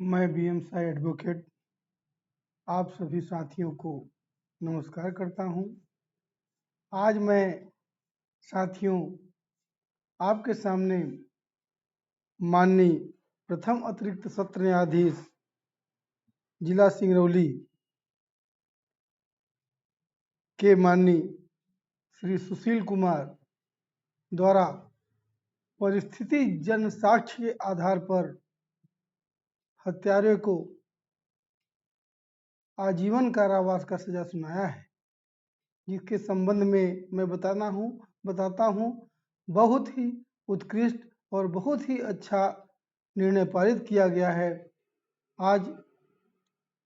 मैं BM Sai advocate आप सभी साथियों को नमस्कार करता हूं। आज मैं साथियों आपके सामने माननीय प्रथम अतिरिक्त सत्र न्यायाधीश जिला सिंगरौली के माननीय श्री सुशील कुमार द्वारा परिस्थिति जनसाक्ष्य के आधार पर हत्यारे को आजीवन कारावास का सजा सुनाया है, जिसके संबंध में मैं बताता हूँ। बहुत ही उत्कृष्ट और बहुत ही अच्छा निर्णय पारित किया गया है। आज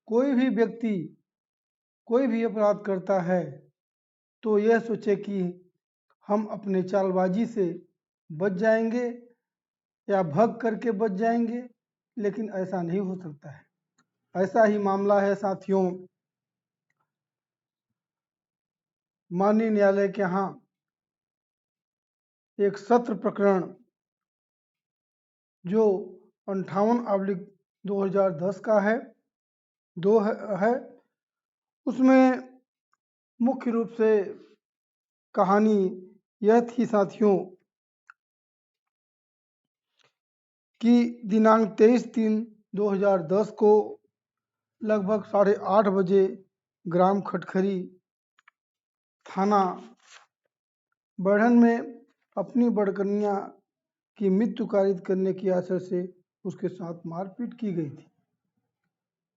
कोई भी व्यक्ति कोई भी अपराध करता है तो यह सोचे कि हम अपने चालबाजी से बच जाएंगे या भग करके बच जाएंगे, लेकिन ऐसा नहीं हो सकता है। ऐसा ही मामला है साथियों, माननीय न्यायालय के यहाँ एक सत्र प्रकरण जो 58/2010 का है उसमें मुख्य रूप से कहानी यह थी साथियों कि दिनांक 23/3/2010 को लगभग 8:30 बजे ग्राम खटखरी थाना बढ़न में अपनी बड़कन्या की मृत्यु कारित करने की आशय से उसके साथ मारपीट की गई थी।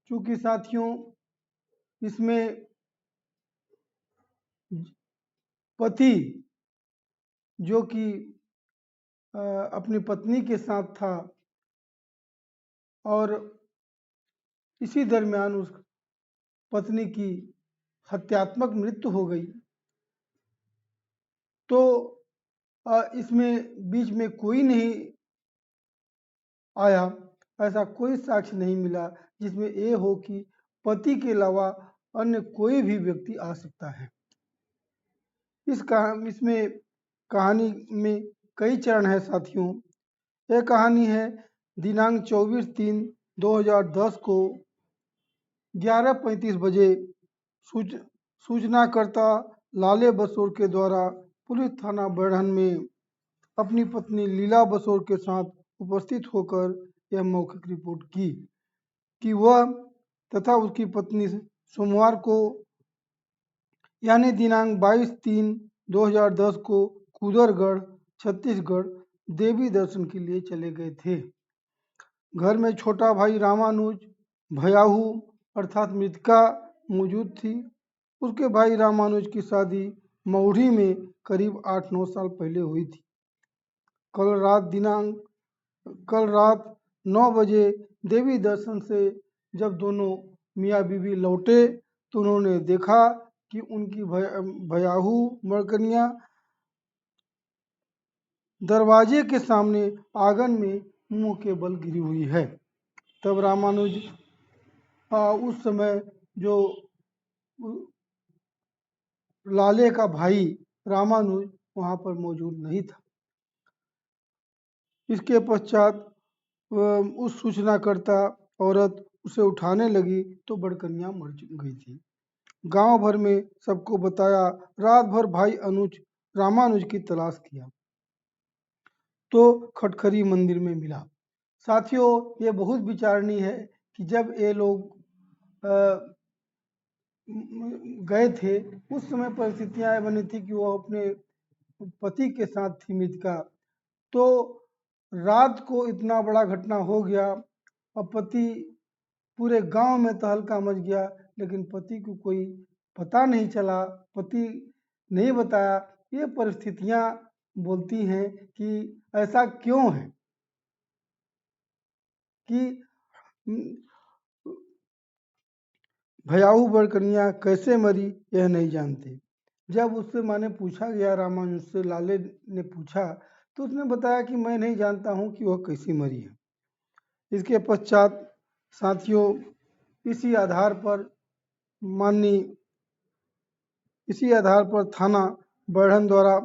चूँकि साथियों इसमें पति जो कि अपनी पत्नी के साथ था और इसी दरमियान उस पत्नी की हत्यात्मक मृत्यु हो गई, तो इसमें बीच में कोई नहीं आया, ऐसा कोई साक्ष्य नहीं मिला जिसमें ये हो कि पति के अलावा अन्य कोई भी व्यक्ति आ सकता है। इसमें कहानी में कई चरण है साथियों। यह कहानी है दिनांक 24/3/2010 को 11:35 बजे सूचनाकर्ता लाले बसोर के द्वारा पुलिस थाना बढ़न में अपनी पत्नी लीला बसोर के साथ उपस्थित होकर यह मौखिक रिपोर्ट की कि वह तथा उसकी पत्नी सोमवार को यानी दिनांक 22/3/2010 को कुदरगढ़ छत्तीसगढ़ देवी दर्शन के लिए चले गए थे। घर में छोटा भाई रामानुज भयाहू अर्थात मृतका मौजूद थी। उसके भाई रामानुज की शादी मऊढ़ी में करीब 8-9 साल पहले हुई थी। कल रात 9 बजे देवी दर्शन से जब दोनों मियाँ बीवी लौटे तो उन्होंने देखा कि उनकी भयाहू मरकन्या दरवाजे के सामने आंगन में मुंह के बल गिरी हुई है। तब रामानुज उस समय जो लाले का भाई रामानुज वहां पर मौजूद नहीं था। इसके पश्चात उस सूचनाकर्ता औरत उसे उठाने लगी तो बड़कन्या मर गई थी। गांव भर में सबको बताया। रात भर भाई अनुज रामानुज की तलाश किया तो खटखरी मंदिर में मिला। साथियों ये बहुत विचारणीय है कि जब ये लोग गए थे उस समय परिस्थितियां बनी थी कि वो अपने पति के साथ थी मृतका, तो रात को इतना बड़ा घटना हो गया और पति पूरे गांव में तहलका मच गया, लेकिन पति को कोई पता नहीं चला, पति नहीं बताया। ये परिस्थितियां बोलती हैं कि ऐसा क्यों है कि भयाहू बड़कन्या कैसे मरी यह नहीं जानते। जब उससे माने पूछा गया, रामानुज से लाले ने पूछा तो उसने बताया कि मैं नहीं जानता हूं कि वह कैसी मरी है। इसके पश्चात साथियों इसी आधार पर थाना बढ़न द्वारा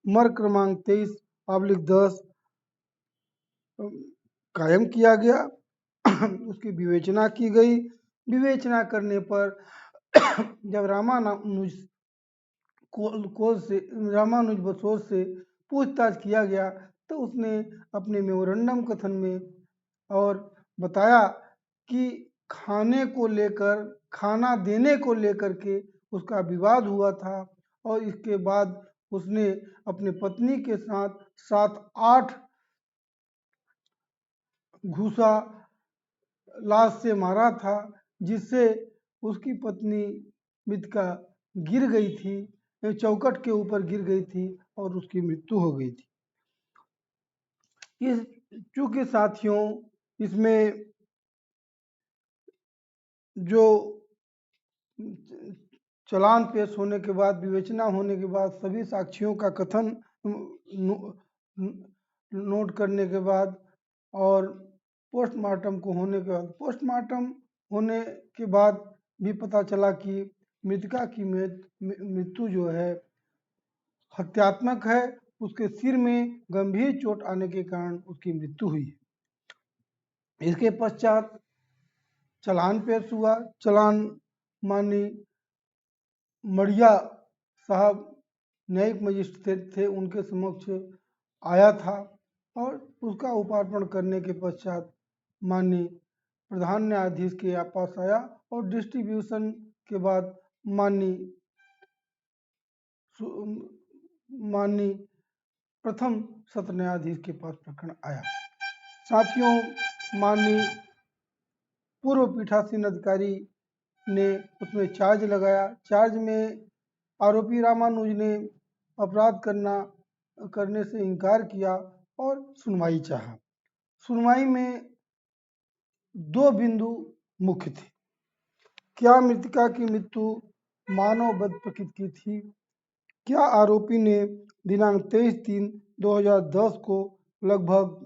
मर्ग क्रमांक 23/10 कायम किया गया उसकी विवेचना की गई। विवेचना करने पर जब रामानुज बसोर से पूछताछ किया गया तो उसने अपने मेमोरेंडम कथन में और बताया कि खाना देने को लेकर के उसका विवाद हुआ था और इसके बाद उसने अपने पत्नी के साथ 7-8 घूसा लाश से मारा था, जिससे उसकी पत्नी मृतका गिर गई थी, चौखट के ऊपर गिर गई थी और उसकी मृत्यु हो गई थी। इस चूंकि साथियों इसमें जो चालान पेश होने के बाद, विवेचना होने के बाद, सभी साक्षियों का कथन नोट करने के बाद और पोस्टमार्टम को होने के बाद, पोस्टमार्टम होने के बाद भी पता चला कि मृतका की मृत्यु जो है हत्यात्मक है। उसके सिर में गंभीर चोट आने के कारण उसकी मृत्यु हुई है। इसके पश्चात चालान पेश हुआ। चालान माननीय मड़िया साहब न्यायिक मजिस्ट्रेट थे, उनके समक्ष आया था और उसका उपार्पण करने के पश्चात माननीय प्रधान न्यायाधीश के पास आया और डिस्ट्रीब्यूशन के बाद माननीय प्रथम सत्र न्यायाधीश के पास प्रकरण आया। साथियों, माननीय पूर्व पीठासीन अधिकारी ने उसमें चार्ज लगाया। चार्ज में आरोपी रामानुज ने अपराध करने से इनकार किया और सुनवाई चाहा। सुनवाई में 2 बिंदु मुख्य थे। क्या मृतका की मृत्यु मानव वध प्रकृति की थी? क्या आरोपी ने दिनांक 23/3/2010 को लगभग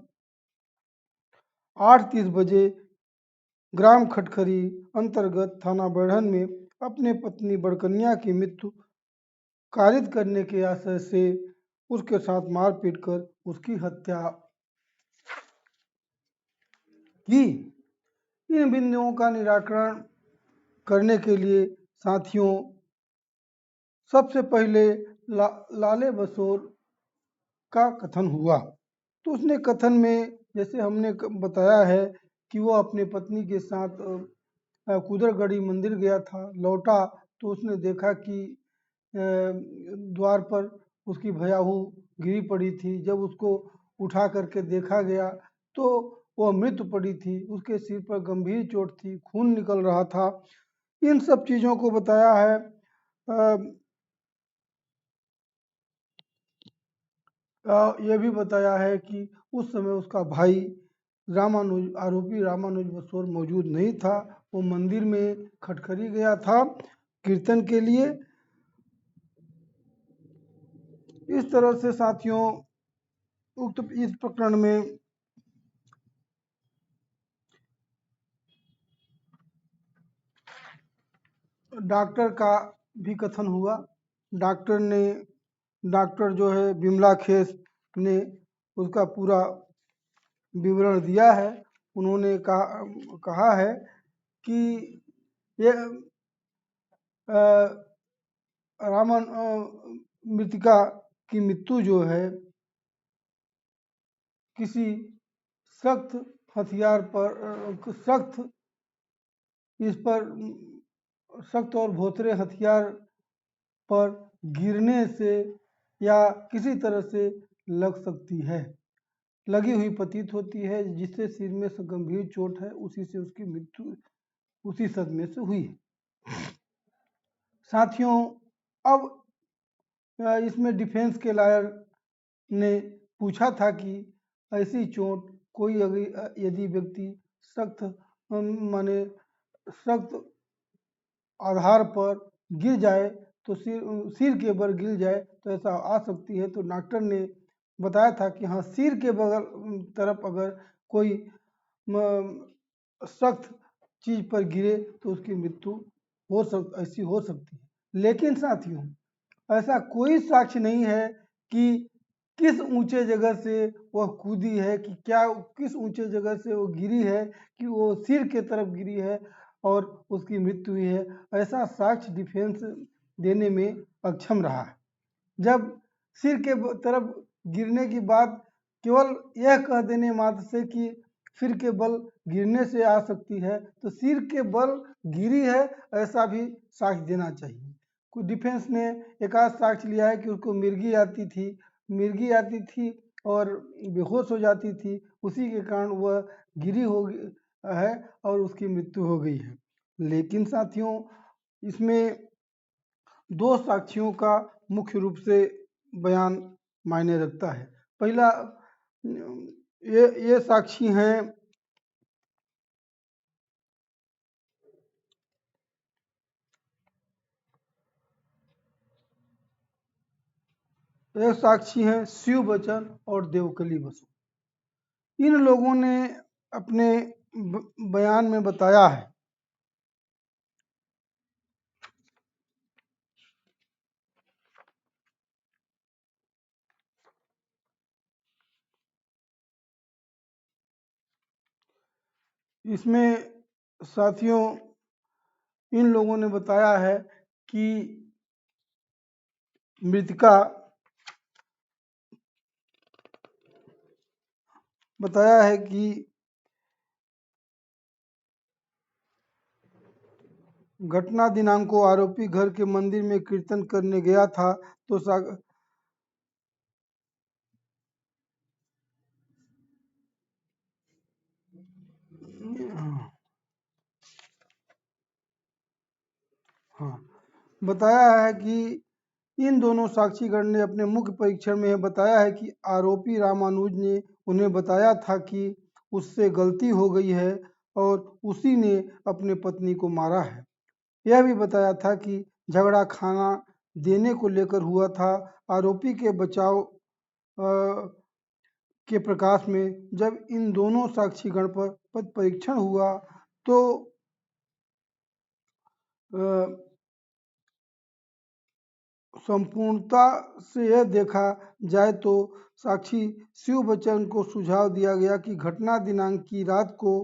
8:30 बजे ग्राम खटखरी अंतर्गत थाना बैढ़न में अपने पत्नी बड़कन्या की मृत्यु कारित करने के आशय से उसके साथ मारपीट कर उसकी हत्या की? इन बिंदुओं का निराकरण करने के लिए साथियों सबसे पहले लाले बसोर का कथन हुआ। तो उसने कथन में जैसे हमने बताया है कि वो अपने पत्नी के साथ कुदरगढ़ी मंदिर गया था, लौटा तो उसने देखा कि द्वार पर उसकी भयाहू गिरी पड़ी थी। जब उसको उठा करके देखा गया तो वह मृत पड़ी थी, उसके सिर पर गंभीर चोट थी, खून निकल रहा था। इन सब चीज़ों को बताया है। यह भी बताया है कि उस समय उसका भाई आरोपी रामानुज बसोर मौजूद नहीं था, वो मंदिर में खटखरी गया था कीर्तन के लिए। इस तरह से साथियों इस प्रकरण में डॉक्टर का भी कथन हुआ। डॉक्टर जो है बिमला खेस ने उसका पूरा विवरण दिया है। उन्होंने कहा है कि ये मृतिका की मृत्यु जो है किसी सख्त हथियार पर सख्त और भोथरे हथियार पर गिरने से या किसी तरह से लग सकती है, लगी हुई प्रतीत होती है, जिससे सिर में गंभीर चोट है, उसी से उसकी मृत्यु उसी सदमे से हुई है। साथियों अब इसमें डिफेंस के लॉयर ने पूछा था कि ऐसी चोट कोई यदि व्यक्ति सख्त आधार पर गिर जाए तो सिर के बल गिर जाए तो ऐसा आ सकती है। तो डॉक्टर ने बताया था कि हाँ, सिर के बगल तरफ अगर कोई सख्त चीज पर गिरे तो उसकी मृत्यु ऐसी हो सकती है। लेकिन साथियों ऐसा कोई साक्ष्य नहीं है कि किस ऊंचे जगह से वह कूदी है, कि क्या किस ऊंचे जगह से वो गिरी है, कि वो सिर के तरफ गिरी है और उसकी मृत्यु हुई है, ऐसा साक्ष्य डिफेंस देने में अक्षम रहा है। जब सिर के तरफ गिरने की बात केवल यह कह देने मात्र से कि सिर के बल गिरने से आ सकती है, तो सिर के बल गिरी है ऐसा भी साक्ष्य देना चाहिए। कुछ डिफेंस ने एक आध साक्ष्य लिया है कि उसको मिर्गी आती थी और बेहोश हो जाती थी, उसी के कारण वह गिरी है और उसकी मृत्यु हो गई है। लेकिन साथियों, इसमें दो साक्ष्यों का मुख्य रूप से बयान मायने रखता है। पहला, ये साक्षी हैं शिव बच्चन और देवकली बसु। इन लोगों ने अपने बयान में बताया है इसमें साथियों, इन लोगों ने बताया है कि मृतिका बताया है कि घटना दिनांक को आरोपी घर के मंदिर में कीर्तन करने गया था, तो हाँ, बताया है कि इन दोनों साक्षीगण ने अपने मुख्य परीक्षण में बताया है कि आरोपी रामानुज ने उन्हें बताया था कि उससे गलती हो गई है और उसी ने अपने पत्नी को मारा है। यह भी बताया था कि झगड़ा खाना देने को लेकर हुआ था। आरोपी के बचाव के प्रकाश में जब इन दोनों साक्षीगण पर पद परीक्षण हुआ तो संपूर्णता से यह देखा जाए तो साक्षी शिव बच्चन को सुझाव दिया गया कि घटना दिनांक की रात को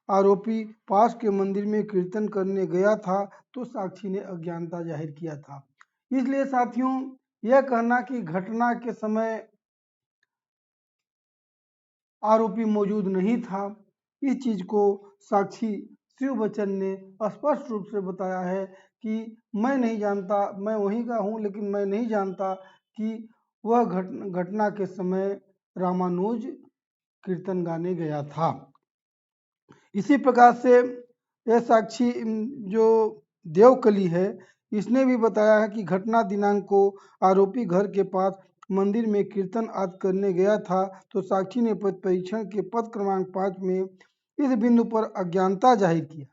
आरोपी पास के मंदिर में कीर्तन करने गया था, तो साक्षी ने अज्ञानता जाहिर किया था। इसलिए साथियों, यह कहना कि घटना के समय आरोपी मौजूद नहीं था, इस चीज को साक्षी शिव बच्चन ने स्पष्ट रूप से बताया है कि मैं नहीं जानता, मैं वहीं का हूं, लेकिन मैं नहीं जानता कि वह घटना के समय रामानुज कीर्तन गाने गया था। इसी प्रकार से यह साक्षी जो देवकली है, इसने भी बताया है कि घटना दिनांक को आरोपी घर के पास मंदिर में कीर्तन आदि करने गया था, तो साक्षी ने पद परीक्षण के पद क्रमांक 5 में इस बिंदु पर अज्ञानता जाहिर किया।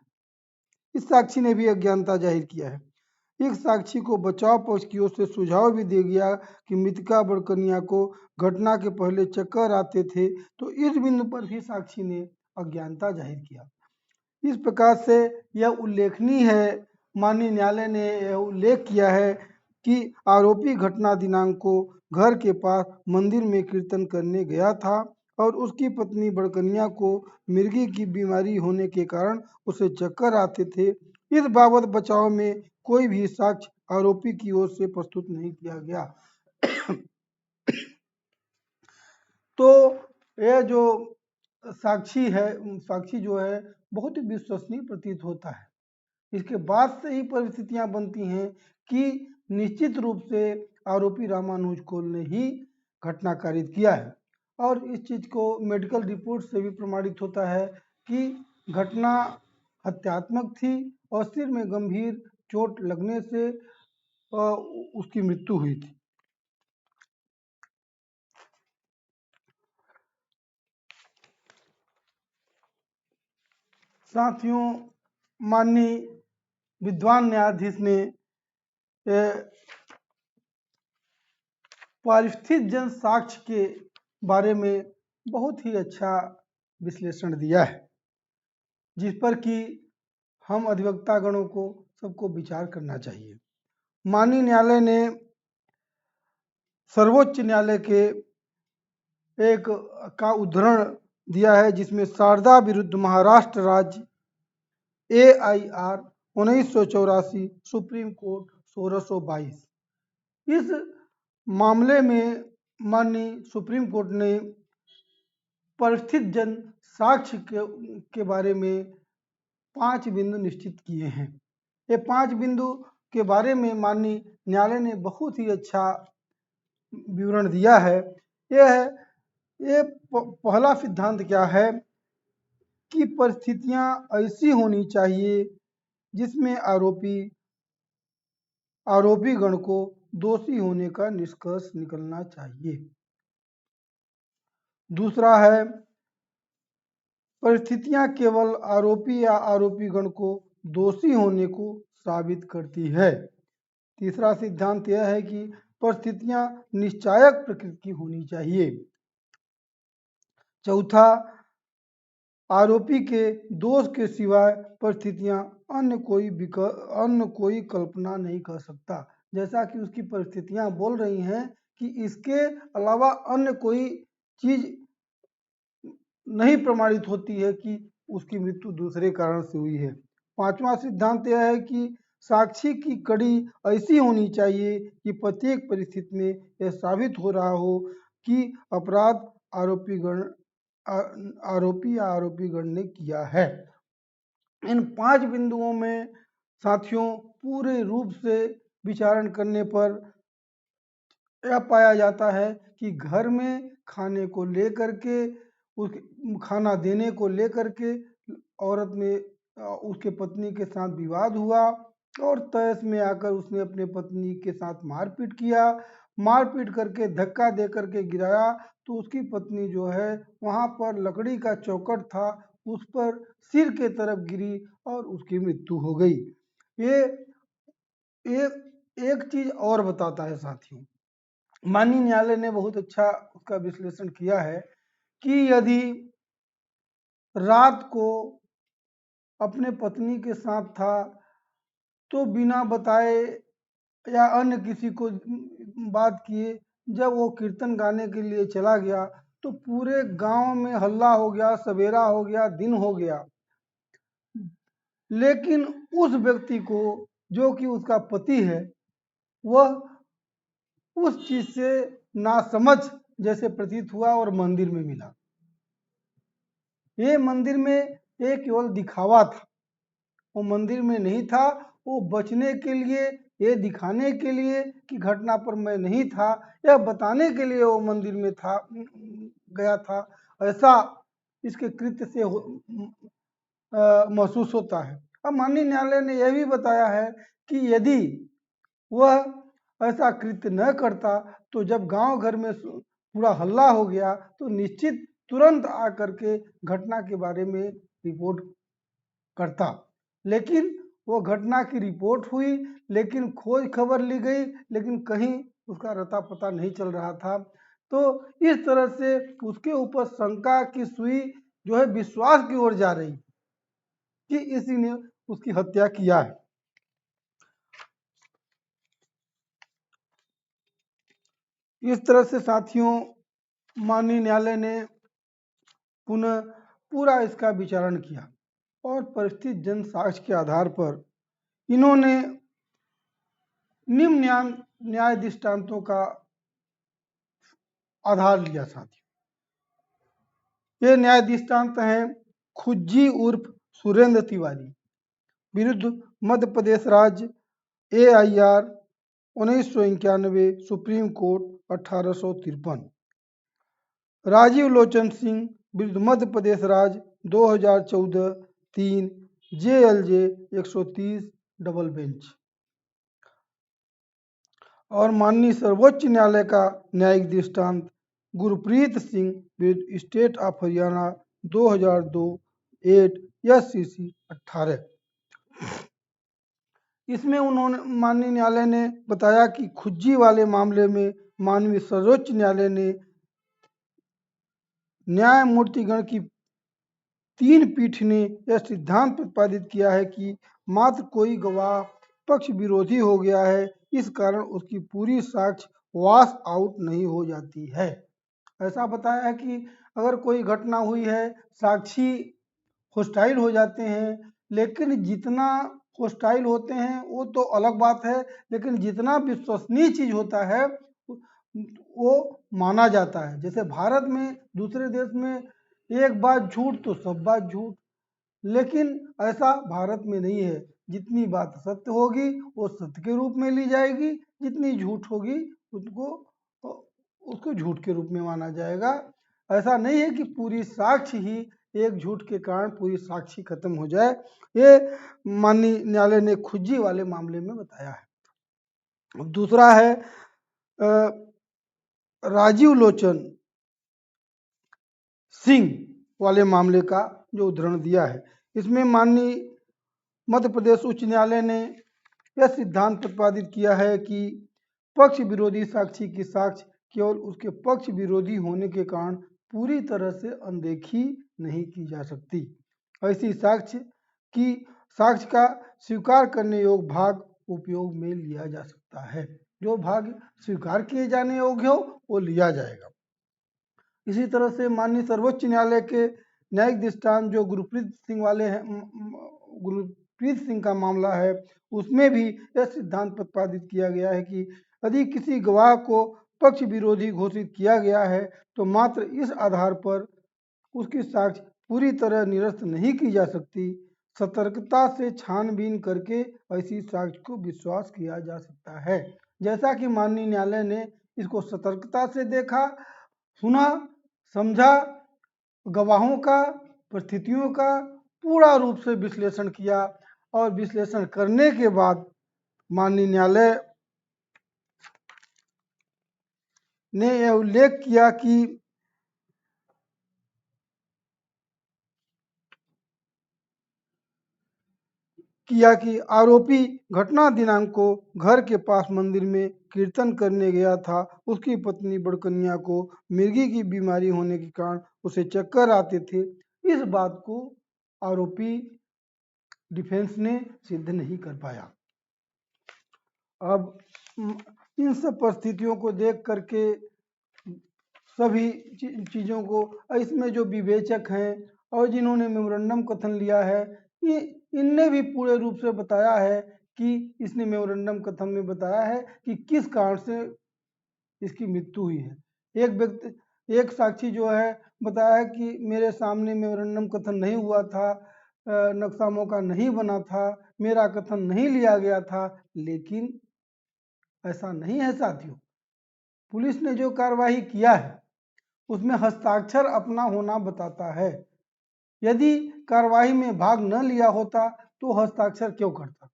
इस साक्षी ने भी अज्ञानता जाहिर किया है। एक साक्षी को बचाव पक्ष की ओर से सुझाव भी दे गया कि मृतिका बड़कनिया को घटना के पहले चक्कर आते थे, तो इस बिंदु पर भी साक्षी ने अज्ञानता जाहिर किया। इस प्रकार से यह उल्लेखनीय है, माननीय न्यायालय ने यह उल्लेख किया है कि आरोपी घटना दिनांक को घर के पास मंदिर में कीर्तन करने गया था और उसकी पत्नी बड़कनिया को मिर्गी की बीमारी होने के कारण उसे चक्कर आते थे। इस बाबत बचाव में कोई भी साक्ष्य आरोपी की ओर से प्रस्तुत नहीं किया गया। तो यह जो साक्षी जो है बहुत ही विश्वसनीय प्रतीत होता है। इसके बाद से ही परिस्थितियां बनती हैं कि निश्चित रूप से आरोपी रामानुज कोल ने ही घटना कारित किया है, और इस चीज को मेडिकल रिपोर्ट से भी प्रमाणित होता है कि घटना हत्यात्मक थी और सिर में गंभीर चोट लगने से उसकी मृत्यु हुई थी। साथियों, माननीय विद्वान न्यायाधीश ने पारिस्थितिक जन साक्ष्य के बारे में बहुत ही अच्छा विश्लेषण दिया है, जिस पर कि हम अधिवक्ता गणों को सबको विचार करना चाहिए। माननीय न्यायालय ने सर्वोच्च न्यायालय के एक का उद्धरण दिया है जिसमें शारदा विरुद्ध महाराष्ट्र राज्य AIR 1984 सुप्रीम कोर्ट 1622। इस मामले में माननीय सुप्रीम कोर्ट ने परिस्थित जन साक्ष्य के बारे में 5 बिंदु निश्चित किए हैं। ये 5 बिंदु के बारे में माननीय न्यायालय ने बहुत ही अच्छा विवरण दिया है। ये पहला सिद्धांत क्या है कि परिस्थितियां ऐसी होनी चाहिए जिसमें आरोपी गण को दोषी होने का निष्कर्ष निकलना चाहिए। दूसरा है परिस्थितियां केवल आरोपी या आरोपी गण को दोषी होने को साबित करती है। तीसरा सिद्धांत यह है कि परिस्थितियां निश्चायक प्रकृति की होनी चाहिए। चौथा, आरोपी के दोष के सिवाय परिस्थितियां अन्य कोई कल्पना नहीं कर सकता। जैसा कि उसकी परिस्थितियां बोल रही हैं कि इसके अलावा अन्य कोई चीज नहीं प्रमाणित होती है कि उसकी मृत्यु दूसरे कारण से हुई है। पांचवा सिद्धांत यह है कि साक्षी की कड़ी ऐसी होनी चाहिए कि प्रत्येक परिस्थिति में यह साबित हो रहा हो कि अपराध आरोपी या आरोपीगण ने किया है। इन 5 बिंदुओं में साथियों पूरे रूप से विचारण करने पर यह पाया जाता है कि घर में खाने को लेकर के खाना देने को लेकर के औरत में उसके पत्नी के साथ विवाद हुआ और तहस में आकर उसने अपने पत्नी के साथ मारपीट किया। मारपीट करके धक्का दे करके गिराया तो उसकी पत्नी जो है वहां पर लकड़ी का चौखट था उस पर सिर के तरफ गिरी और उसकी मृत्यु हो गई। ये एक चीज और बताता है साथियों, माननीय न्यायालय ने बहुत अच्छा उसका विश्लेषण किया है कि यदि रात को अपने पत्नी के साथ था तो बिना बताए या अन्य किसी को बात किए जब वो कीर्तन गाने के लिए चला गया तो पूरे गांव में हल्ला हो गया, सवेरा हो गया, दिन हो गया, लेकिन उस व्यक्ति को जो कि उसका पति है वह उस चीज से नासमझ जैसे प्रतीत हुआ और मंदिर में मिला। ये मंदिर में ये केवल दिखावा था, वो मंदिर में नहीं था, वो बचने के लिए, ये दिखाने के लिए कि घटना पर मैं नहीं था, यह बताने के लिए वो मंदिर में था गया था, ऐसा इसके कृत्य से महसूस होता है। अब माननीय न्यायालय ने यह भी बताया है कि यदि वह ऐसा कृत्य न करता तो जब गांव घर में पूरा हल्ला हो गया तो निश्चित तुरंत आकर के घटना के बारे में रिपोर्ट करता, लेकिन वो घटना की रिपोर्ट हुई, लेकिन खोज खबर ली गई, लेकिन कहीं उसका रता पता नहीं चल रहा था। तो इस तरह से उसके ऊपर शंका की सुई जो है विश्वास की ओर जा रही कि इसी ने उसकी हत्या किया है। इस तरह से साथियों माननीय न्यायालय ने पुनः पूरा इसका विचारण किया और परिस्थित जन साक्ष्य के आधार पर इन्होंने निम्न न्याय दृष्टांतों का आधार लिया। साथियों ये न्याय दृष्टांत हैं खुज्जी उर्फ सुरेंद्र तिवारी विरुद्ध मध्य प्रदेश राज्य AIR 1991 supreme court 1853, Rajiv Lochan Singh विरुद्ध मध्य प्रदेश राज्य 2014 3 JLJ 130 डबल बेंच, और माननीय सर्वोच्च न्यायालय का न्यायिक दृष्टांत गुरप्रीत सिंह विरुद्ध स्टेट ऑफ हरियाणा 2002 8 SCC 18। इसमें उन्होंने माननीय न्यायालय ने बताया कि खुज्जी वाले मामले में माननीय सर्वोच्च न्यायालय ने न्यायमूर्तिगण की 3 पीठ ने यह सिद्धांत प्रतिपादित किया है कि मात्र कोई गवाह पक्ष विरोधी हो गया है, इस कारण उसकी पूरी साक्ष्य वॉश आउट नहीं हो जाती है। ऐसा बताया है कि अगर कोई घटना हुई है, साक्षी होस्टाइल हो जाते हैं, लेकिन जितना होस्टाइल होते हैं वो तो अलग बात है, लेकिन जितना विश्वसनीय चीज होता है वो माना जाता है। जैसे भारत में दूसरे देश में एक बात झूठ तो सब बात झूठ, लेकिन ऐसा भारत में नहीं है। जितनी बात सत्य होगी वो सत्य के रूप में ली जाएगी, जितनी झूठ होगी उसको उसको झूठ के रूप में माना जाएगा। ऐसा नहीं है कि पूरी साक्ष्य ही एक झूठ के कारण पूरी साक्ष्य खत्म हो जाए। ये माननीय न्यायालय ने खुज्जी वाले मामले में बताया है। अब दूसरा है राजीव लोचन सिंह वाले मामले का जो उदाहरण दिया है। इसमें माननीय मध्य प्रदेश उच्च न्यायालय ने यह सिद्धांत प्रतिपादित किया है कि पक्ष विरोधी साक्षी की साक्ष्य केवल उसके पक्ष विरोधी होने के कारण पूरी तरह से अनदेखी नहीं की जा सकती। ऐसी साक्ष्य का स्वीकार करने योग्य भाग उपयोग में लिया जा सकता है। जो भाग स्वीकार किए जाने योग्य हो वो लिया जाएगा। इसी तरह से माननीय सर्वोच्च न्यायालय के न्यायिक दृष्टांत जो गुरप्रीत सिंह वाले हैं, गुरप्रीत सिंह का मामला है, उसमें भी यह सिद्धांत प्रतिपादित किया गया है कि यदि किसी गवाह को पक्ष विरोधी घोषित किया गया है तो मात्र इस आधार पर उसकी साक्ष्य पूरी तरह निरस्त नहीं की जा सकती। सतर्कता से छानबीन करके ऐसी साक्ष्य को विश्वास किया जा सकता है। जैसा कि माननीय न्यायालय ने इसको सतर्कता से देखा, सुना, समझा, गवाहों का, परिस्थितियों का पूरा रूप से विश्लेषण किया और विश्लेषण करने के बाद माननीय न्यायालय ने यह उल्लेख किया कि आरोपी घटना दिनांक को घर के पास मंदिर में कीर्तन करने गया था। उसकी पत्नी बड़कन्या को मिर्गी की बीमारी होने के कारण उसे चक्कर आते थे। इस बात को आरोपी डिफेंस ने सिद्ध नहीं कर पाया। अब इन सब परिस्थितियों को देख करके सभी चीज़ों को, इसमें जो विवेचक हैं और जिन्होंने मेमोरेंडम कथन लिया है, इनने भी पूरे रूप से बताया है कि इसने मेमोरेंडम कथन में बताया है कि किस कारण से इसकी मृत्यु हुई है। एक साक्षी जो है बताया है कि मेरे सामने मेमोरेंडम कथन नहीं हुआ था, नक्शा मौका नहीं बना था, मेरा कथन नहीं लिया गया था, लेकिन ऐसा नहीं है साथियों। पुलिस ने जो कार्रवाई किया है उसमें हस्ताक्षर अपना होना बताता है। यदि कार्रवाई में भाग न लिया होता तो हस्ताक्षर क्यों करता?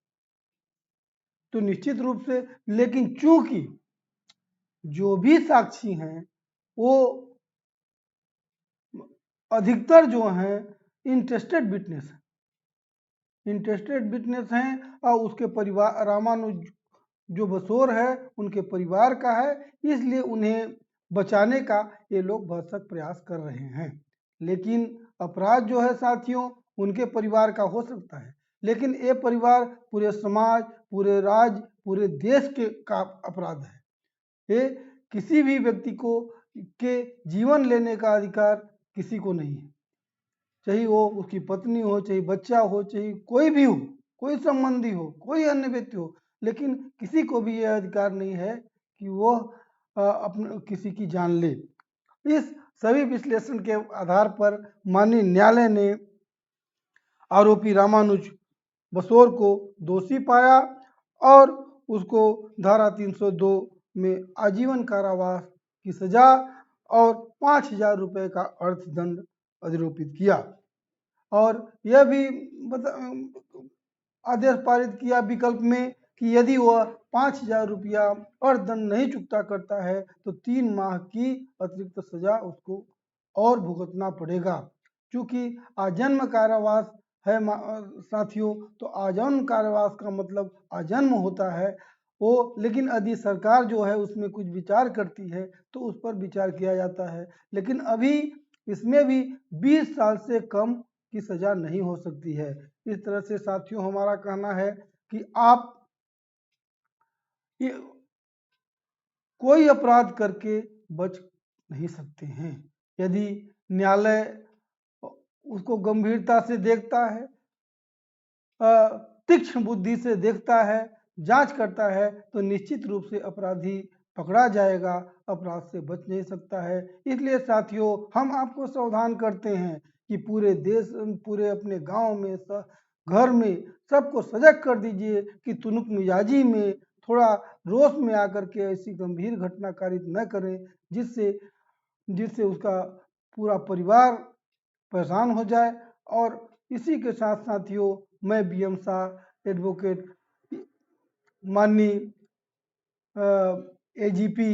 तो निश्चित रूप से, लेकिन चूंकि जो भी साक्षी हैं वो अधिकतर जो हैं इंटरेस्टेड विटनेस हैं और उसके परिवार, रामानुज जो बसोर है उनके परिवार का है, इसलिए उन्हें बचाने का ये लोग भरसक प्रयास कर रहे हैं। लेकिन अपराध जो है साथियों उनके परिवार का हो सकता है, लेकिन ये परिवार पूरे समाज, पूरे राज्य, पूरे देश का अपराध है। ये किसी भी व्यक्ति को के जीवन लेने का अधिकार किसी को नहीं है, चाहे वो उसकी पत्नी हो, चाहे बच्चा हो, चाहे कोई भी हो, कोई संबंधी हो, कोई अन्य व्यक्ति हो, लेकिन किसी को भी यह अधिकार नहीं है कि वो अपने किसी की जान ले। इस सभी विश्लेषण के आधार पर माननीय न्यायालय ने आरोपी रामानुज बसोर को दोषी पाया और उसको धारा 302 में आजीवन कारावास की सजा और 5,000 रुपये का अर्थदंड अधिरोपित किया। और यह भी आदेश पारित किया विकल्प में कि यदि वह 5,000 रुपया अर्थदंड नहीं चुकता करता है तो 3 माह की अतिरिक्त सजा उसको और भुगतना पड़ेगा। क्योंकि आजन्म कारावास है साथियों, तो आजन्म कारावास का मतलब आजन्म होता है वो, लेकिन यदि सरकार जो है उसमें कुछ विचार करती है तो उस पर विचार किया जाता है। लेकिन अभी इसमें भी 20 साल से कम की सजा नहीं हो सकती है। इस तरह से साथियों हमारा कहना है कि आप कोई अपराध करके बच नहीं सकते हैं। यदि न्यायालय उसको गंभीरता से देखता है, तीक्ष्ण बुद्धि से देखता है, जांच करता है, तो निश्चित रूप से अपराधी पकड़ा जाएगा, अपराध से बच नहीं सकता है। इसलिए साथियों, हम आपको सावधान करते हैं कि पूरे देश, पूरे अपने गांव में, घर में सबको सजग कर दीजिए कि तुनक मिजाजी में, थोड़ा रोष में आकर के ऐसी गंभीर घटना कारित न करें जिससे जिससे उसका पूरा परिवार परेशान हो जाए। और इसी के साथ साथियों, मैं BM शाह एडवोकेट, माननीय AGP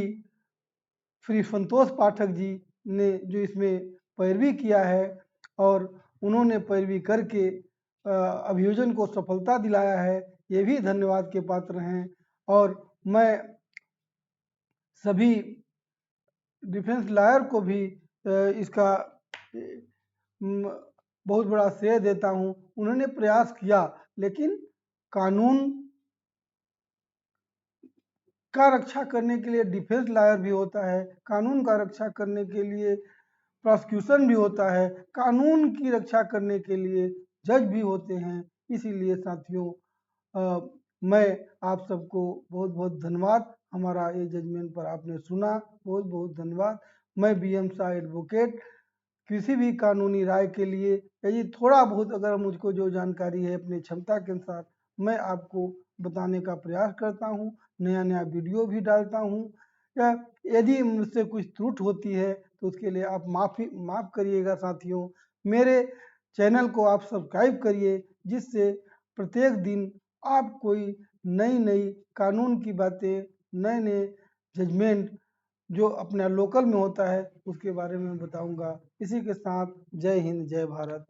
श्री संतोष पाठक जी ने जो इसमें पैरवी किया है और उन्होंने पैरवी करके अभियोजन को सफलता दिलाया है, ये भी धन्यवाद के पात्र हैं। और मैं सभी डिफेंस लॉयर को भी इसका बहुत बड़ा श्रेय देता हूँ। उन्होंने प्रयास किया, लेकिन कानून का रक्षा करने के लिए डिफेंस लॉयर भी होता है, कानून का रक्षा करने के लिए प्रोसिक्यूशन भी होता है, कानून की रक्षा करने के लिए जज भी होते हैं। इसीलिए साथियों, मैं आप सबको बहुत बहुत धन्यवाद, हमारा ये जजमेंट पर आपने सुना, बहुत बहुत धन्यवाद। मैं BM शाह एडवोकेट किसी भी कानूनी राय के लिए, यदि थोड़ा बहुत अगर मुझको जो जानकारी है अपनी क्षमता के अनुसार मैं आपको बताने का प्रयास करता हूँ, नया नया वीडियो भी डालता हूँ। या यदि मुझसे कुछ त्रुटि होती है तो उसके लिए आप माफ़ करिएगा साथियों। मेरे चैनल को आप सब्सक्राइब करिए, जिससे प्रत्येक दिन आप कोई नई नई कानून की बातें, नए नए जजमेंट जो अपना लोकल में होता है उसके बारे में बताऊंगा। इसी के साथ जय हिंद, जय भारत।